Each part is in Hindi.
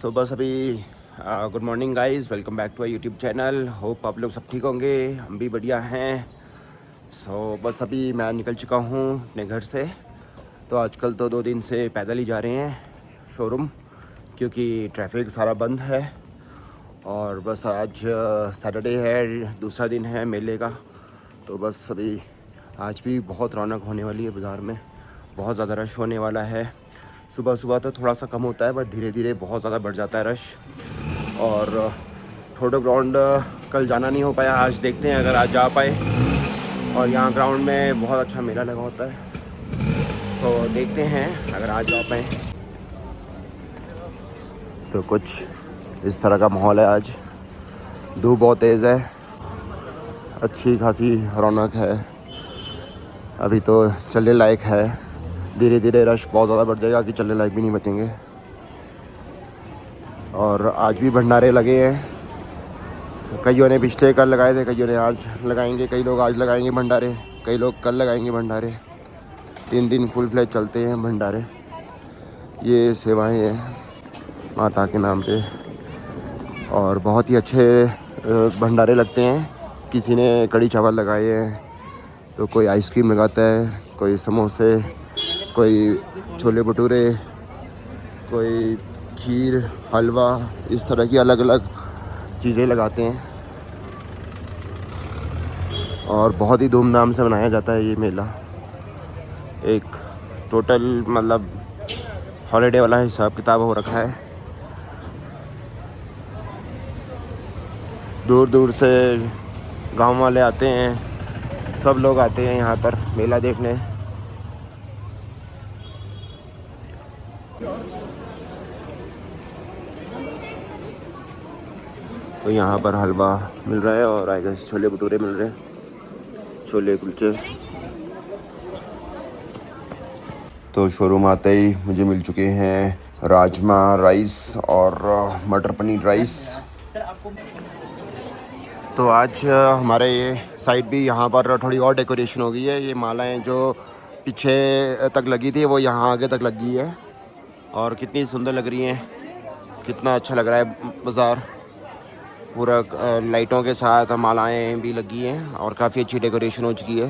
सो बस अभी good morning guys, welcome back to our YouTube channel. Hope आप लोग सब ठीक होंगे, हम भी बढ़िया हैं। बस अभी मैं निकल चुका हूँ अपने घर से। तो आजकल तो 2 दिन से पैदल ही जा रहे हैं शोरूम, क्योंकि ट्रैफिक सारा बंद है। और बस आज सैटरडे है, दूसरा दिन है मेले का। तो बस अभी आज भी बहुत रौनक होने वाली है बाज़ार में, बहुत ज़्यादा रश होने वाला है। सुबह सुबह तो थोड़ा सा कम होता है, बट धीरे धीरे बहुत ज़्यादा बढ़ जाता है रश। और ठोडो ग्राउंड कल जाना नहीं हो पाया, आज देखते हैं अगर आज जा पाए। और यहाँ ग्राउंड में बहुत अच्छा मेला लगा होता है, तो देखते हैं अगर आज जा पाए। तो कुछ इस तरह का माहौल है आज। धूप बहुत तेज़ है, अच्छी खासी रौनक है, अभी तो चलने लायक है। धीरे धीरे रश बहुत ज़्यादा बढ़ जाएगा कि चलने लायक भी नहीं बचेंगे। और आज भी भंडारे लगे हैं, कईयों ने पिछले कल लगाए थे, कईयों ने आज लगाएंगे, कई लोग आज लगाएंगे भंडारे, कई लोग कल लगाएंगे भंडारे। 3 दिन फुल फ्लैज चलते हैं भंडारे। ये सेवाएं हैं माता के नाम पे, और बहुत ही अच्छे भंडारे लगते हैं। किसी ने कढ़ी चावल लगाए हैं, तो कोई आइसक्रीम लगाता है, कोई समोसे, कोई छोले भटूरे, कोई खीर, हलवा, इस तरह की अलग अलग चीज़ें लगाते हैं। और बहुत ही धूमधाम से मनाया जाता है ये मेला। एक टोटल मतलब हॉलीडे वाला हिसाब किताब हो रखा है। दूर दूर से गांव वाले आते हैं, सब लोग आते हैं यहाँ पर मेला देखने। तो यहाँ पर हलवा मिल रहा है और आएगा छोले भटूरे मिल रहे हैं, छोले कुलचे। तो शोरूम आते ही मुझे मिल चुके हैं राजमा राइस और मटर पनीर राइस। तो आज हमारे ये साइड भी यहाँ पर थोड़ी और डेकोरेशन हो गई है। ये मालाएं जो पीछे तक लगी थी वो यहाँ आगे तक लग गई है, और कितनी सुंदर लग रही हैं, कितना अच्छा लग रहा है बाज़ार। पूरा लाइटों के साथ मालाएं भी लगी हैं और काफ़ी अच्छी डेकोरेशन हो चुकी है।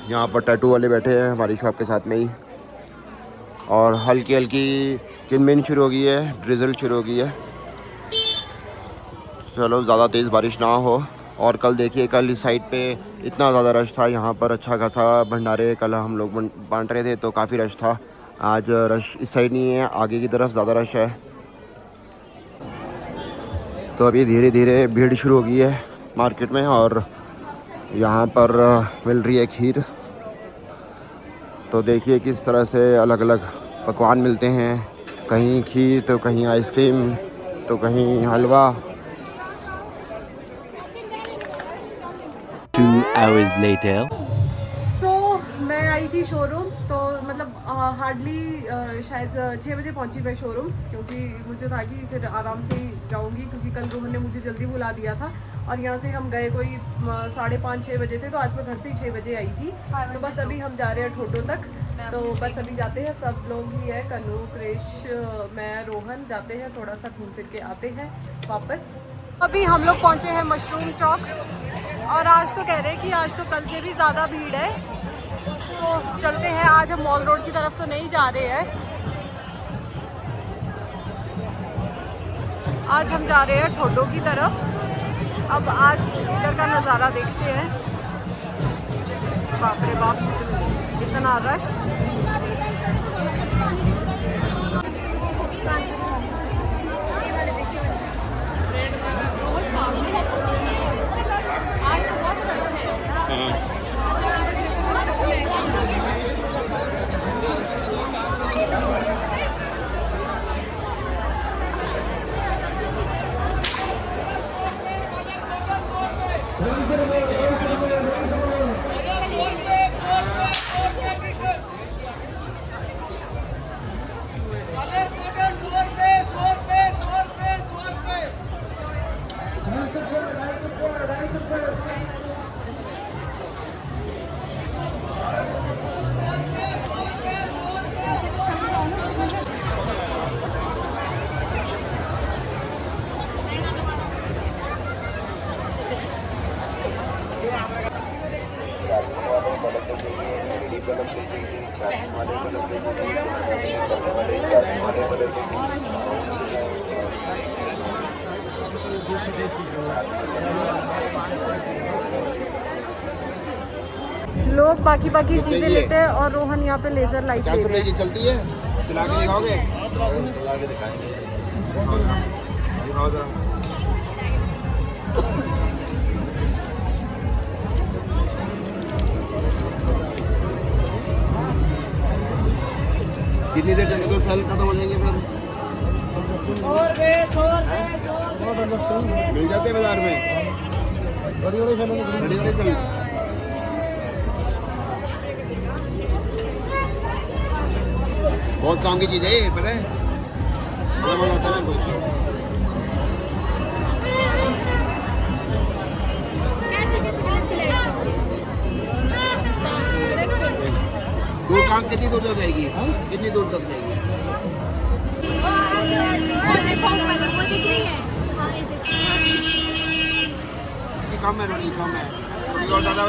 यहाँ पर टैटू वाले बैठे हैं हमारी शॉप के साथ में ही। और हल्की हल्की किनमिन शुरू हो गई है, ड्रिजल शुरू हो गई है। चलो ज़्यादा तेज़ बारिश ना हो। और कल देखिए, कल इस साइड पे इतना ज़्यादा रश था, यहाँ पर अच्छा खासा भंडारे कल हम लोग बांट रहे थे, तो काफ़ी रश था। आज रश इस साइड नहीं है, आगे की तरफ ज़्यादा रश है। तो अभी धीरे धीरे भीड़ शुरू हो गई है मार्केट में। और यहाँ पर मिल रही है खीर। तो देखिए किस तरह से अलग अलग पकवान मिलते हैं, कहीं खीर तो कहीं आइसक्रीम तो कहीं हलवा। 2 hours later. मैं आई थी शोरूम, तो मतलब हार्डली शायद 6 बजे पहुंची मैं शोरूम, क्योंकि मुझे था कि फिर आराम से ही जाऊंगी, क्योंकि कल रोहन ने मुझे जल्दी बुला दिया था। और यहाँ से हम गए कोई 5:30-6 बजे थे, तो आज मैं घर से ही 6 बजे आई थी। तो बस अभी हम जा रहे हैं ठोडो तक। तो बस अभी जाते हैं, सब लोग ही है, कन्नू, क्रिश, मैं, रोहन जाते हैं, थोड़ा सा घूम फिर के आते हैं वापस। अभी हम लोग पहुँचे हैं मशरूम चौक, और आज तो कह रहे हैं कि आज तो कल से भी ज़्यादा भीड़ है। तो चलते हैं, आज हम मॉल रोड की तरफ तो नहीं जा रहे हैं, आज हम जा रहे हैं ठोडो की तरफ। अब आज इधर का नज़ारा देखते हैं। बाप रे बाप, इतना रश। आज तो बहुत रश है। लोग बाकी बाकी चीजें लेते हैं और रोहन यहाँ पे लेजर लाइट ले रहे हैं। चलती है, चला के दिखाओगे? चला के दिखाएंगे, दिखाओ जरा। कितनी देर चलेगी तो सेल खत्म हो जाएंगे फिर? मिल जाते हैं बाजार में बड़ी बड़ी सेल। बहुत काम की चीज़ है ये, पता है? बड़ा मजा आता है कुछ। दूर काम कितनी दूर तक जाएगी? कितनी दूर तक जाएगी? कम है रोनी, कम है और ज़्यादा।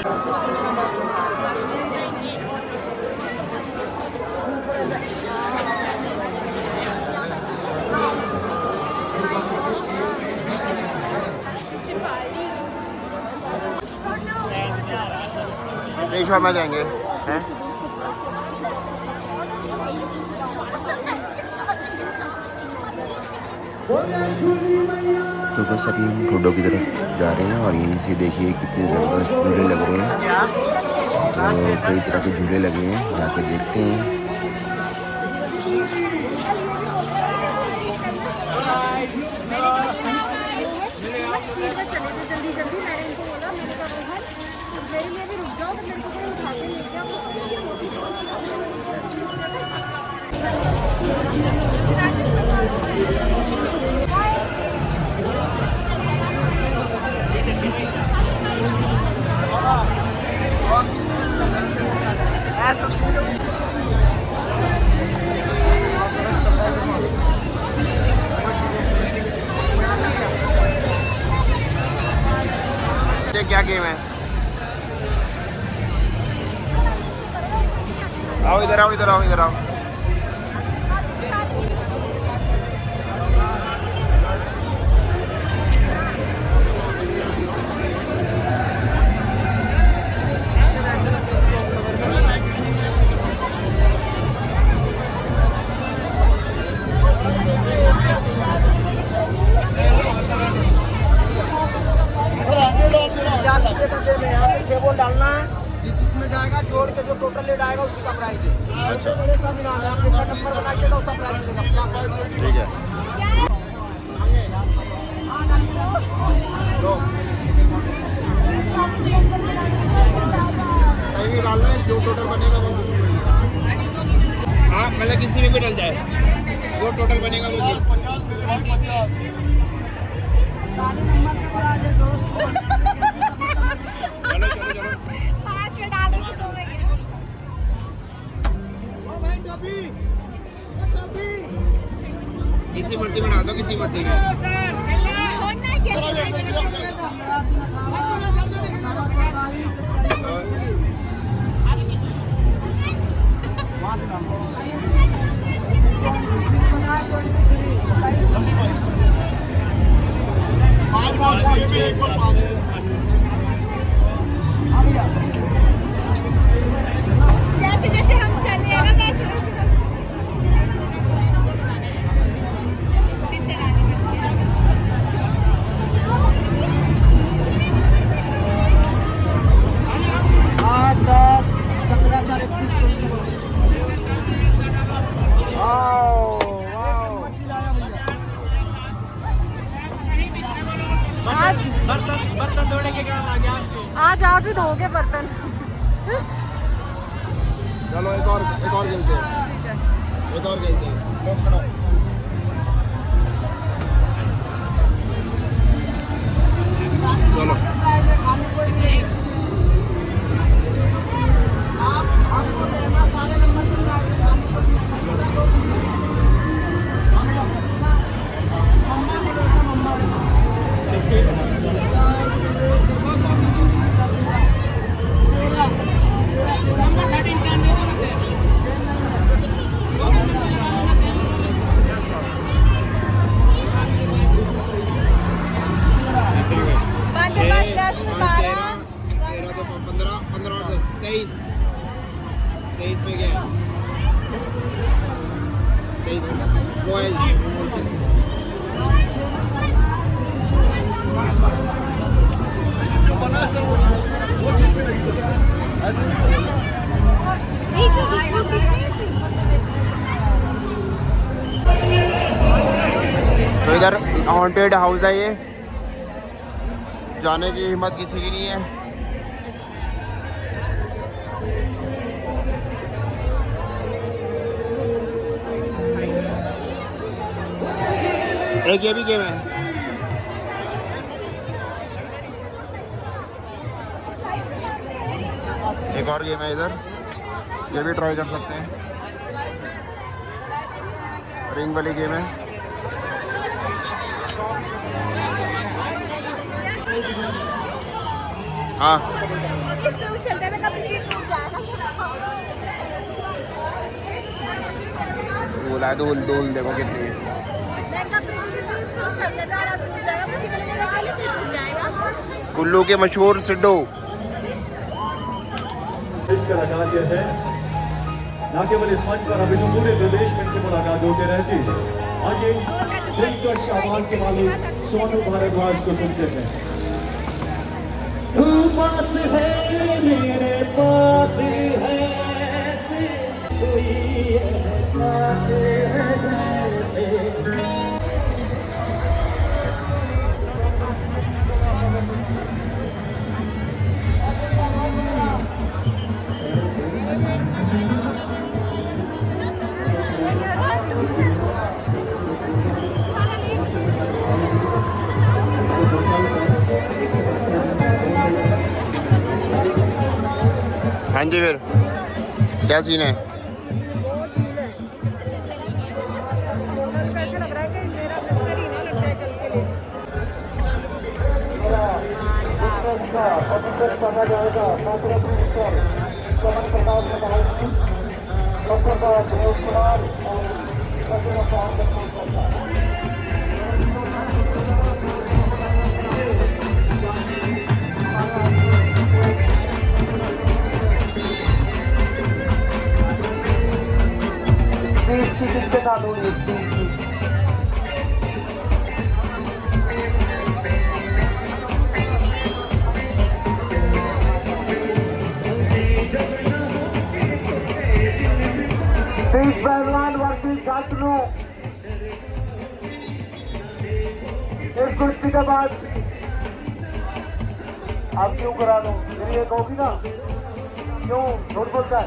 शर्मा जाएंगे हैं? तो बस अभी हम रोडों की तरफ जा रहे हैं और यहीं से देखिए कितने ज़बरदस्त झूले लग रहे हैं। तो कई तरह के झूले लगे हैं, जाके देखते हैं। क्या गेम है? आओ इधर आओ, इधर आओ, इधर आओ। डालना है जिसमें जाएगा जोड़ के जो टोटल रेट आएगा उसी का प्राइस है। अच्छा, सब इनाम है। आप कितना नंबर बनाइएगा उसका प्राइस मिलेगा 50। ठीक है, कहीं डालना है जो टोटल बनेगा वो। हाँ, मतलब किसी में भी डल जाए, जो टोटल बनेगा वो 50। सारे नंबर पे आ जाए दोस्त। किसी मर्जी बना दो, किसी मर्जी में। जैसे जैसे हम चले ना वैसे बर्तन धोने के काम आ गया आपके। आज आप ही धोगे बर्तन। चलो एक और खेलते हैं, एक और खेलते हैं। लोग खड़ा चलो। वो है तो इधर हॉन्टेड हाउस है ये, जाने की हिम्मत किसी की नहीं है। एक ये भी गेम है। एक और गेम है इधर, ये भी ट्राई कर सकते हैं। रिंग वाली गेम है। हाँ इसमें वो चलता है ना, कभी भी टूट जाएगा। धूल है, धूल धूल देखो कितनी है। मैं कभी भी इसमें चलता है और टूट जाएगा, मुझे पहले से टूट जाएगा। कुल्लू के मशहूर सिड्डो। का लगा दिया है। न केवल इस मंच पर अभी तो पूरे प्रदेश में इनसे मुलाकात होती रहती है। आइए दिलकश आवाज के मालिक सोनू भारद्वाज को सुनते हैं। तू पास है मेरे पास है, ऐसे कोई एहसास है जैसे। हाँ जी, फिर क्या सीन है? ऐसा लग रहा है कि मेरा बिस्तर ही ना लग जाए कल के लिए। पहलवान वर्सेस शांतनु। एक कुश्ती के बाद आप क्यों करा दो, मेरी एक होगी ना, क्यों झूठ बोलता है?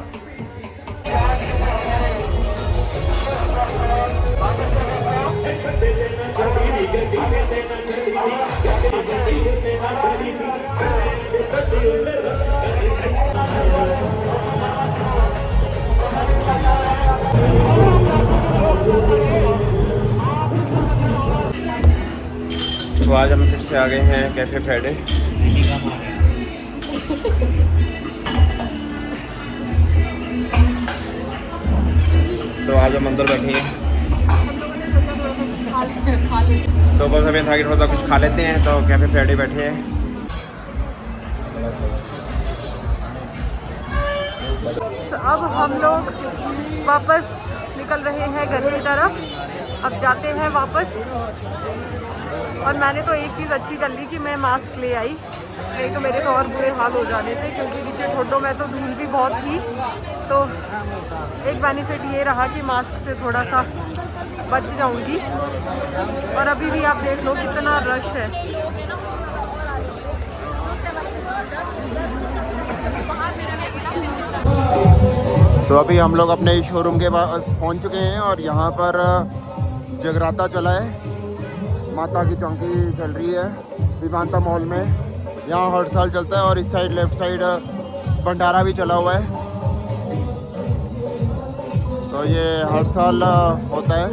तो आज हम फिर से आ गए हैं कैफे फ्राइडे। तो आज हम अंदर बैठे हैं। हम लोगों ने सोचा थोड़ा सा कुछ खा लेते। तो बस हमें था कि थोड़ा सा कुछ खा लेते हैं, तो कैफे फ्राइडे बैठे हैं। तो अब हम लोग वापस निकल रहे हैं घर की तरफ। अब जाते हैं वापस। और मैंने तो एक चीज़ अच्छी कर ली कि मैं मास्क ले आई, नहीं तो मेरे तो और बुरे हाल हो जाने थे, क्योंकि नीचे ठोडों में तो धूल भी बहुत थी। तो एक बेनिफिट ये रहा कि मास्क से थोड़ा सा बच जाऊंगी। और अभी भी आप देख लो कितना रश है। तो अभी हम लोग अपने शोरूम के पास पहुंच चुके हैं और यहाँ पर जगराता चला है। माता की चौकी चल रही है विमानता मॉल में। यहाँ हर साल चलता है और इस साइड लेफ्ट साइड भंडारा भी चला हुआ है। तो ये हर साल होता है।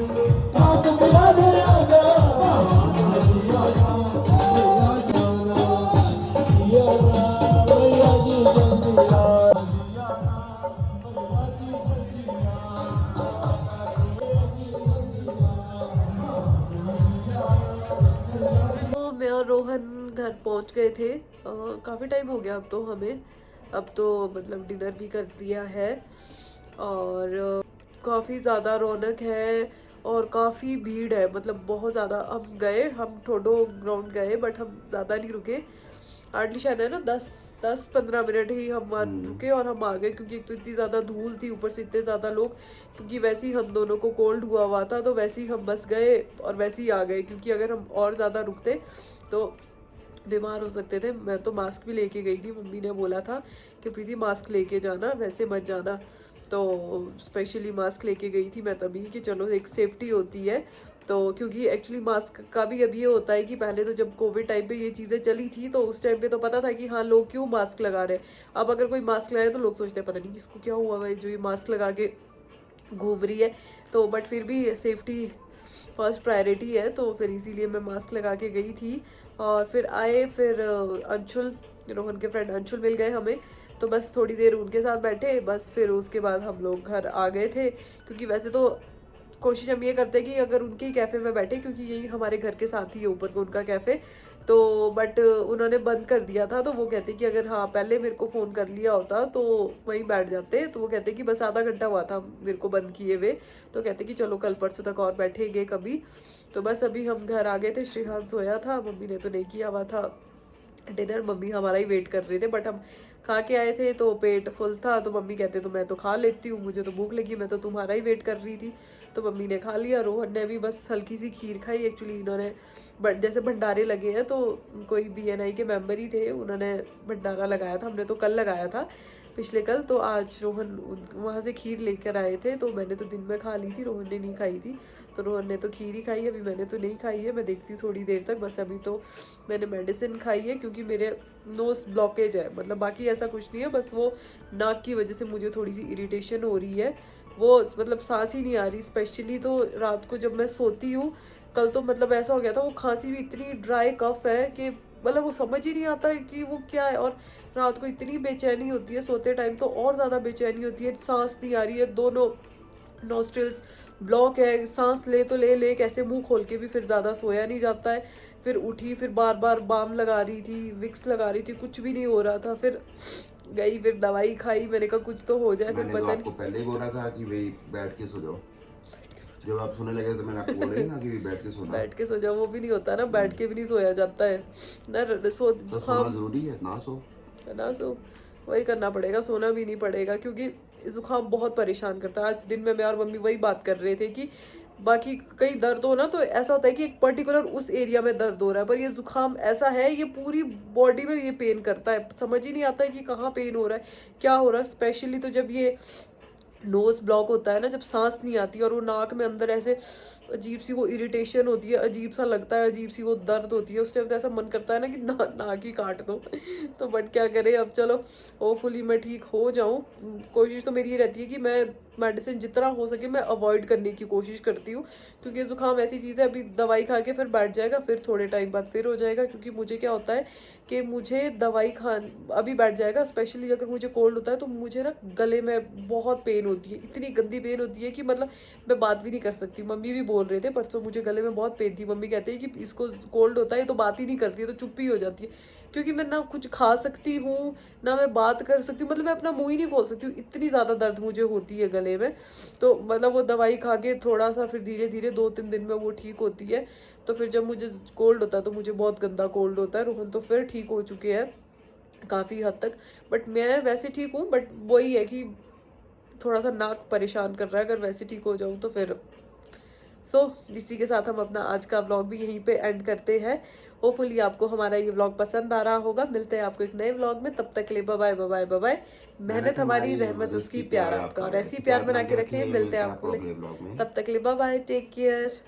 मैं और रोहन घर पहुंच गए थे। काफ़ी टाइम हो गया अब तो हमें। अब तो मतलब डिनर भी कर दिया है और काफ़ी ज़्यादा रौनक है। और काफ़ी भीड़ है, मतलब बहुत ज़्यादा। हम ठोडो ग्राउंड गए बट हम ज़्यादा नहीं रुके, हार्डली शायद है ना 10-15 मिनट ही हम वहाँ रुके और हम आ गए, क्योंकि एक तो इतनी ज़्यादा धूल थी, ऊपर से इतने ज़्यादा लोग, क्योंकि वैसे ही हम दोनों को कोल्ड हुआ था, तो वैसे ही हम बस गए और वैसे ही आ गए, क्योंकि अगर हम और ज़्यादा रुकते तो बीमार हो सकते थे। मैं तो मास्क भी लेके गई थी, मम्मी ने बोला था कि प्रीति मास्क लेके जाना, वैसे मत जाना, तो स्पेशली मास्क लेके गई थी मैं तभी, कि चलो एक सेफ्टी होती है। तो क्योंकि एक्चुअली मास्क का भी अब ये होता है कि पहले तो जब कोविड टाइम पे ये चीज़ें चली थी तो उस टाइम पे तो पता था कि हाँ लोग क्यों मास्क लगा रहे हैं। अब अगर कोई मास्क लगाए तो लोग सोचते हैं पता नहीं किसको क्या हुआ भाई जो ये मास्क लगा के घूम रही है, तो बट फिर भी सेफ्टी फर्स्ट प्रायोरिटी है, तो फिर इसीलिए मैं मास्क लगा के गई थी। और फिर आए, फिर अंशुल, रोहन के फ्रेंड अंशुल मिल गए हमें, तो बस थोड़ी देर उनके साथ बैठे, बस फिर उसके बाद हम लोग घर आ गए थे। क्योंकि वैसे तो कोशिश हम ये करते हैं कि अगर उनके ही कैफ़े में बैठे, क्योंकि यही हमारे घर के साथ ही है ऊपर को उनका कैफ़े, तो बट उन्होंने बंद कर दिया था। तो वो कहते कि अगर हाँ पहले मेरे को फ़ोन कर लिया होता तो वहीं बैठ जाते, तो वो कहते कि बस आधा घंटा हुआ था मेरे को बंद किए हुए, तो कहते कि चलो कल परसों तक और बैठेंगे कभी। तो बस अभी हम घर आ गए थे, श्रीहान सोया था, मम्मी ने तो नहीं किया हुआ था डिनर, मम्मी हमारा ही वेट कर रहे थे, बट हम खा के आए थे तो पेट फुल था, तो मम्मी कहते तो मैं तो खा लेती हूँ, मुझे तो भूख लगी, मैं तो तुम्हारा ही वेट कर रही थी। तो मम्मी ने खा लिया, रोहन ने भी बस हल्की सी खीर खाई। एक्चुअली इन्होंने जैसे भंडारे लगे हैं, तो कोई BNI के मेंबर ही थे, उन्होंने भंडारा लगाया था, हमने तो कल लगाया था पिछले कल, तो आज रोहन वहाँ से खीर लेकर आए थे, तो मैंने तो दिन में खा ली थी, रोहन ने नहीं खाई थी, तो रोहन ने तो खीर ही खाई है, अभी मैंने तो नहीं खाई है, मैं देखती हूँ थोड़ी देर तक। बस अभी तो मैंने मेडिसिन खाई है, क्योंकि मेरे नोज ब्लॉकेज है, मतलब बाकी ऐसा कुछ नहीं है, बस वो नाक की वजह से मुझे थोड़ी सी इरिटेशन हो रही है, वो मतलब सांस ही नहीं आ रही। स्पेशली तो रात को जब मैं सोती हूँ, कल तो मतलब ऐसा हो गया था, वो खांसी भी इतनी ड्राई कफ है कि मतलब वो समझ ही नहीं आता है कि वो क्या है। और रात को इतनी बेचैनी होती है, सोते टाइम तो और ज़्यादा बेचैनी होती है, सांस नहीं आ रही है, दोनों नॉस्ट्रिल्स ब्लॉक है, सांस ले तो ले कैसे, मुंह खोल के भी फिर ज़्यादा सोया नहीं जाता है। फिर उठी, फिर बार बार बाम लगा रही थी, विक्स लगा रही थी, कुछ भी नहीं हो रहा था। फिर गई, फिर दवाई खाई, मैंने कहा कुछ तो हो जाए। फिर मैंने तो पता आपको पहले ही बोला था कि भाई बैठ के सो जाओ, जब आप सोने लगे तो मैंने आपको बोला ही ना कि बैठ के सोना। बैठ के सो जाओ, वो भी नहीं होता ना, बैठ के भी नहीं सोया जाता है ना। तो सोना जरूरी है, ना सो वही करना पड़ेगा, सोना भी नहीं पड़ेगा, क्योंकि जुकाम बहुत परेशान करता है। आज दिन में मैं और मम्मी वही बात कर रहे थे कि बाकी कहीं दर्द हो ना, तो ऐसा होता है कि एक पर्टिकुलर उस एरिया में दर्द हो रहा है, पर ये जुकाम ऐसा है, ये पूरी बॉडी में ये पेन करता है, समझ ही नहीं आता है कि कहाँ पेन हो रहा है, क्या हो रहा है। स्पेशली तो जब ये नोज ब्लॉक होता है ना, जब सांस नहीं आती और वो नाक में अंदर ऐसे अजीब सी वो इरिटेशन होती है, अजीब सा लगता है, अजीब सी वो दर्द होती है, उस टाइम तो ऐसा मन करता है ना कि नाक ही काट दो। तो बट क्या करें, अब चलो होपफुली मैं ठीक हो जाऊं। कोशिश तो मेरी ये रहती है कि मैं मेडिसिन जितना हो सके मैं अवॉइड करने की कोशिश करती हूँ, क्योंकि जुकाम ऐसी चीज़ है, अभी दवाई खा के फिर बैठ जाएगा, फिर थोड़े टाइम बाद फिर हो जाएगा। क्योंकि मुझे क्या होता है कि मुझे दवाई अभी बैठ जाएगा, स्पेशली अगर मुझे कोल्ड होता है तो मुझे ना गले में बहुत पेन होती है, इतनी गंदी पेन होती है कि मतलब मैं बात भी नहीं कर सकती। मम्मी भी बोल रहे थे परसों, मुझे गले में बहुत पेन थी, मम्मी कहते हैं कि इसको कोल्ड होता है तो बात ही नहीं करती है, तो चुप ही हो जाती है। क्योंकि मैं ना कुछ खा सकती हूँ ना मैं बात कर सकती हूँ, मतलब मैं अपना मुंह ही नहीं खोल सकती हूँ, इतनी ज़्यादा दर्द मुझे होती है गले में। तो मतलब वो दवाई खा के थोड़ा सा फिर धीरे धीरे 2-3 दिन में वो ठीक होती है। तो फिर जब मुझे कोल्ड होता है तो मुझे बहुत गंदा कोल्ड होता है। रोहन तो फिर ठीक हो चुके हैं काफ़ी हद तक, बट मैं वैसे ठीक हूँ, बट वही है कि थोड़ा सा नाक परेशान कर रहा है। अगर वैसे ठीक हो जाऊँ तो फिर इसी के साथ हम अपना आज का व्लॉग भी यहीं पे एंड करते हैं। होपफुली आपको हमारा ये व्लॉग पसंद आ रहा होगा। मिलते हैं आपको एक नए व्लॉग में, तब तक के लिए बाय बाय बाय बाय। मेहनत हमारी, रहमत उसकी, प्यार आपका, और ऐसी प्यार बना के रखें। मिलते हैं आपको, तब तक के लिए बाय बाय, टेक केयर।